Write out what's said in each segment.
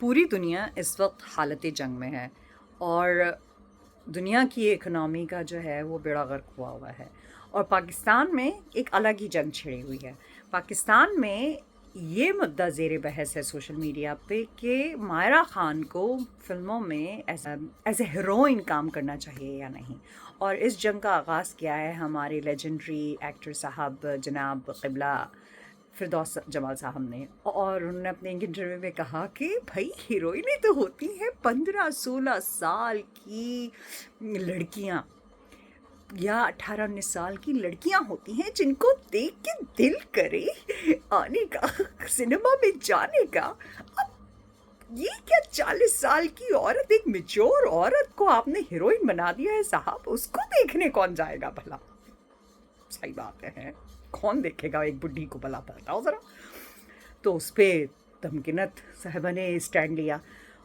पूरी दुनिया इस वक्त हालत जंग में है और दुनिया की इकोनॉमी का जो है वो बेड़ा गर्क हुआ हुआ है। और पाकिस्तान में एक अलग ही जंग छिड़ी हुई है। पाकिस्तान में ये मुद्दा ज़ेर बहस है सोशल मीडिया पे कि मायरा ख़ान को फ़िल्मों में एज ए हीरोइन काम करना चाहिए या नहीं। और इस जंग का आगाज़ किया है हमारे लेजेंडरी एक्टर साहब जनाब क़िबला फिरदौस जमाल साहब ने। और उन्होंने अपने एक इंटरव्यू में कहा कि भाई हीरोइनें तो होती हैं 15-16 साल की लड़कियां या 18-19 साल की लड़कियां होती हैं जिनको देख के दिल करे आने का, सिनेमा में जाने का। अब ये क्या 40 साल की औरत, एक मेच्योर औरत को आपने हीरोइन बना दिया है साहब, उसको देखने कौन जाएगा भला? सही बात है, कौन देखेगा एक बुढ़ी को भला? बताओ ज़रा। तो उस पर तमकिनत साहबा ने स्टैंड लिया।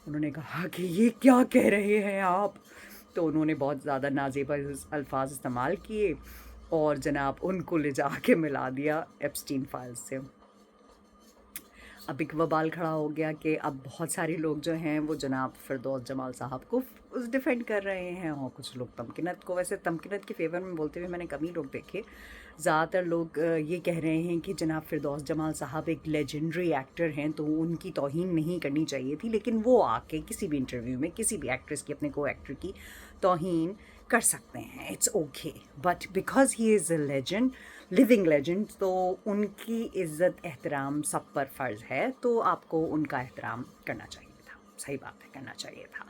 उन्होंने कहा कि ये क्या कह रहे हैं आप। तो उन्होंने बहुत ज़्यादा नाजेब अल्फाज इस्तेमाल किए और जनाब उनको ले जा के मिला दिया एप्स्टीन फाइल्स से। अब एक वबाल खड़ा हो गया कि अब बहुत सारे लोग जो हैं वो जनाब फिरदौस जमाल साहब को डिफेंड कर रहे हैं और कुछ लोग तमकिनत को। वैसे तमकिनत के फेवर में बोलते हुए मैंने कम ही लोग देखे। ज़्यादातर लोग ये कह रहे हैं कि जनाब फिरदौस जमाल साहब एक लेजेंडरी एक्टर हैं तो उनकी तौहीन नहीं करनी चाहिए थी, लेकिन वो आके किसी भी इंटरव्यू में किसी भी एक्ट्रेस की, अपने को एक्टर की तौहीन कर सकते हैं। It's okay, but because he is a legend, living legend, तो उनकी इज़्ज़त एहतराम सब पर फ़र्ज़ है, तो आपको उनका एहतराम करना चाहिए था। सही बात है, करना चाहिए था।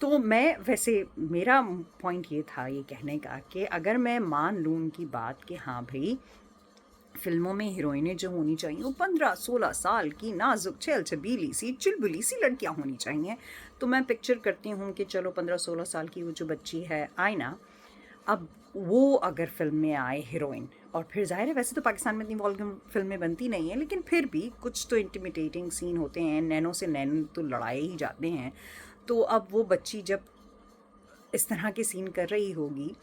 तो मैं वैसे मेरा पॉइंट ये था ये कहने का कि अगर मैं मान लूँ उनकी बात कि हाँ भाई फ़िल्मों में हीरोइनें जो होनी चाहिए वो 15-16 साल की नाजुक छेल छबीली सी चुलबुली सी लड़कियां होनी चाहिए, तो मैं पिक्चर करती हूँ कि चलो 15-16 साल की वो जो बच्ची है आयना, अब वो अगर फिल्म में आए हीरोइन, और फिर जाहिर है वैसे तो पाकिस्तान में इतनी वॉल्यूम फिल्में बनती नहीं हैं, लेकिन फिर भी कुछ तो इंटिमिडेटिंग सीन होते हैं, नैनो से नैन तो लड़ाए ही जाते हैं। तो अब वो बच्ची जब इस तरह के सीन कर रही होगी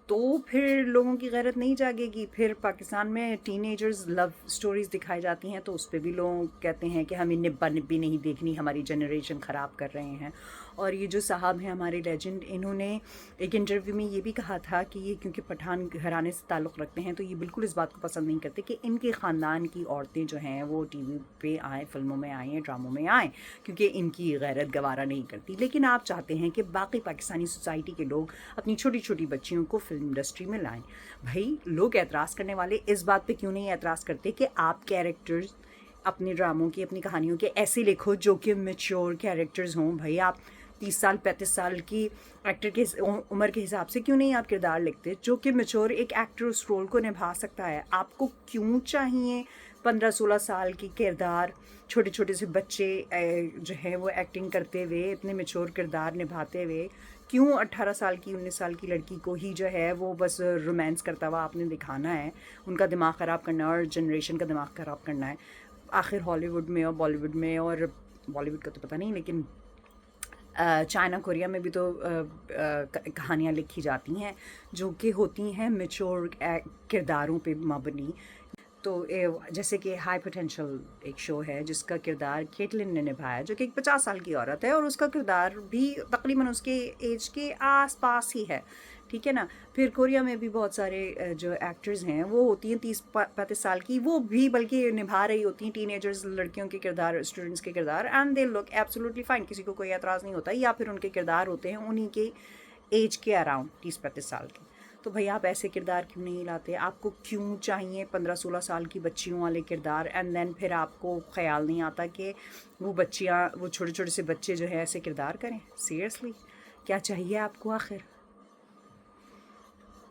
तो फिर लोगों की गैरत नहीं जागेगी। फिर पाकिस्तान में टीनेजर्स लव स्टोरीज़ दिखाई जाती हैं तो उस पर भी लोग कहते हैं कि हम निब्बा निब्बी नहीं देखनी, हमारी जनरेशन ख़राब कर रहे हैं। और ये जो साहब हैं हमारे लेजेंड, इन्होंने एक इंटरव्यू में ये भी कहा था कि ये क्योंकि पठान घराने से ताल्लुक़ रखते हैं तो ये बिल्कुल इस बात को पसंद नहीं करते कि इनके ख़ानदान की औरतें जो हैं वो टीवी पे आएँ, फ़िल्मों में आएँ, ड्रामों में आएँ, क्योंकि इनकी गैरत गवारा नहीं करती। लेकिन आप चाहते हैं कि बाकी पाकिस्तानी सोसाइटी के लोग अपनी छोटी छोटी बच्चियों को फिल्म इंडस्ट्री में लाएं। भाई लोग एतराज़ करने वाले इस बात पे क्यों नहीं एतराज़ करते कि आप कैरेक्टर्स अपने ड्रामों की, अपनी कहानियों के ऐसे लिखो जो कि मैच्योर कैरेक्टर्स हों। भाई आप 30 साल 35 साल की एक्टर के उम्र के हिसाब से क्यों नहीं आप किरदार लिखते जो कि मैच्योर एक एक्टर उस रोल को निभा सकता है? आपको क्यों चाहिए 15-16 साल की किरदार, छोटे छोटे से बच्चे जो है वो एक्टिंग करते हुए इतने मैच्योर किरदार निभाते हुए? क्यों 18 साल की 19 साल की लड़की को ही जो है वो बस रोमांस करता हुआ आपने दिखाना है? उनका दिमाग ख़राब करना है और जनरेशन का दिमाग ख़राब करना है। आखिर हॉलीवुड में और बॉलीवुड में, और बॉलीवुड का तो पता नहीं, लेकिन चाइना कोरिया में भी तो कहानियाँ लिखी जाती हैं जो कि होती हैं मैच्योर किरदारों पे मबनी। तो जैसे कि हाई पोटेंशियल एक शो है जिसका किरदार केटलिन ने निभाया, जो कि एक 50 साल की औरत है और उसका किरदार भी तकरीबन उसके एज के आसपास ही है, ठीक है ना। फिर कोरिया में भी बहुत सारे जो एक्टर्स हैं वो होती हैं 30-35 साल की, वो भी बल्कि निभा रही होती हैं टीनेजर्स लड़कियों के किरदार, स्टूडेंट्स के किरदार, and they look absolutely fine, किसी को कोई एतराज़ नहीं होता। या फिर उनके किरदार होते हैं उन्हीं के एज के अराउंड 30-35 साल के। तो भाई आप ऐसे किरदार क्यों नहीं लाते? आपको क्यों चाहिए 15-16 साल की बच्चियों वाले किरदार? एंड देन फिर आपको ख्याल नहीं आता कि वो बच्चियाँ, वो छोटे छोटे से बच्चे जो है ऐसे किरदार करें? सीरियसली क्या चाहिए आपको आखिर?